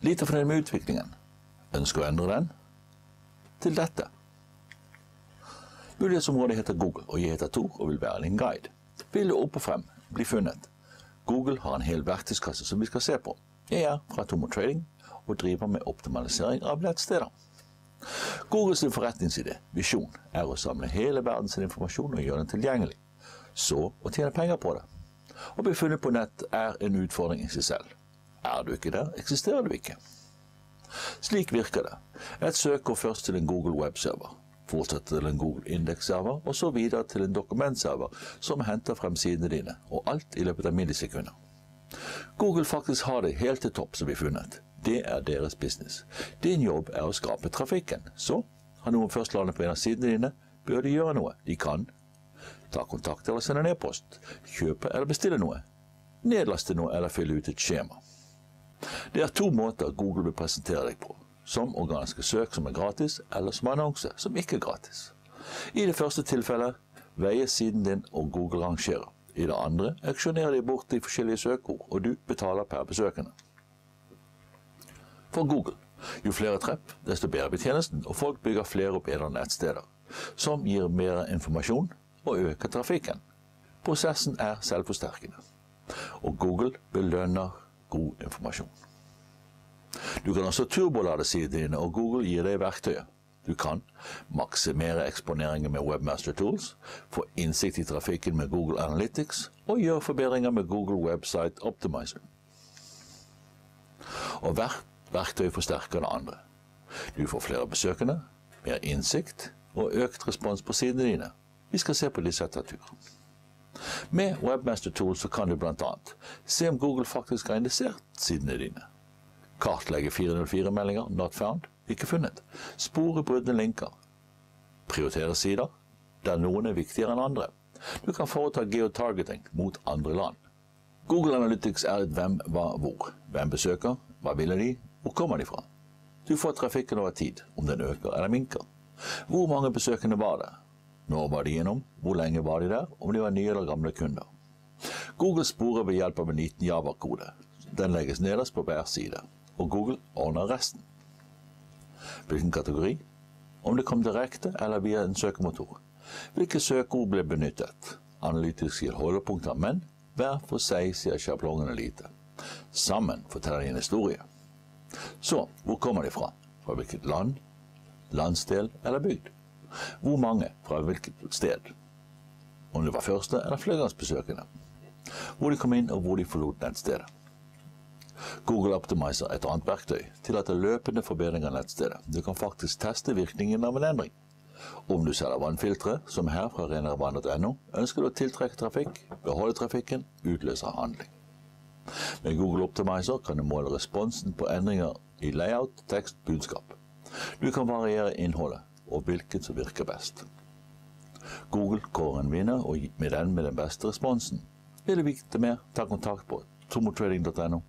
Lite fornøyd med utviklingen. Ønsker å endre den? Til dette. Mulighetsområdet heter Google, og jeg heter Tor og vil være din guide. Vil du opp og frem, bli funnet. Google har en hel verktøyskasse som vi skal se på. Jeg er fra Tomo Trading og driver med optimalisering av nettsteder. Googles forretningsidé, visjon, er å samle hele verdens informasjon og gjøre den tilgjengelig. Så å tjene penger på det. Å bli funnet på nett er en utfordring i seg selv. Er du ikke der, eksisterer du ikke. Slik virker det. Et søk går først til en Google webserver, fortsetter til en Google indeksserver, og så videre til en dokumentserver som henter frem sidene dine, og alt i løpet av millisekunder. Google faktisk har det helt til topp som blir funnet. Det er deres business. Din jobb er å skape trafikken. Så har noen først landet på en av sidene dine, bør de gjøre noe. De kan ta kontakt eller sende en e-post, kjøpe eller bestille noe, nedlaste noe eller fylle ut et skjema. Det er 2 måter Google vil presentere deg på, som organiske søk som er gratis, eller som annonse som ikke er gratis. I det første tilfellet veier siden din og Google rangerer. I det andre auksjonerer de bort de forskjellige søkeord, og du betaler per besøkende. For Google, jo flere trepp, desto bedre blir tjenesten, og folk bygger flere og bedre nettsteder, som gir mer informasjon og øker trafikken. Prosessen er selvforsterkende, og Google belønner god informasjon. Du kan også turbolade sidene dine, og Google gir deg verktøyet. Du kan maksimere eksponeringen med Webmaster Tools, få innsikt i trafikken med Google Analytics, og gjøre forbedringer med Google Website Optimizer. Og hvert verktøy forsterker det andre. Du får flere besøkende, mer innsikt og økt respons på sidene dine. Vi skal se på disse etter tur. Med Webmaster Tools så kan du blant annet se om Google faktisk har indisert sidene dine. Kartlegge 404-meldinger, not found, ikke funnet. Spore brudne linker. Prioritere sider, der noen er viktigere enn andre. Du kan foreta geotargeting mot andre land. Google Analytics er et hvem, hva, hvor. Hvem besøker, hva vil de, hvor kommer de fra? Du får trafikken over tid, om den øker eller minker. Hvor mange besøkende var det? Når var de gjennom? Hvor lenge var de der? Om de var nye eller gamle kunder. Google sporer ved hjelp av en liten Java-kode. Den legges nederst på hver side, og Google ordner resten. Hvilken kategori? Om det kom direkte eller via en søkemotor. Hvilke søkeord ble benyttet? Analytisk gir holdepunkter, men hver for seg sier sjablongene lite. Sammen forteller de en historie. Så, hvor kommer de fra? Fra hvilket land, landsdel eller bygd? Hvor mange fra hvilket sted? Om det var første eller flergangsbesøkende? Hvor de kom inn og hvor de forlot nettstedet. Google Optimizer, et annet verktøy, tillater løpende forbedring av nettstedet. Du kan faktisk teste virkningen av en endring. Om du selger vannfiltre, som her fra renerevann.no, ønsker du å tiltrekke trafikk, beholde trafikken, utløse handling. Med Google Optimizer kan du måle responsen på endringer i layout, tekst, budskap. Du kan variere innholdet og hvilket som virker best. Google kårer en vinner og med den beste responsen. Vil du vite mer, ta kontakt på tomotrading.no.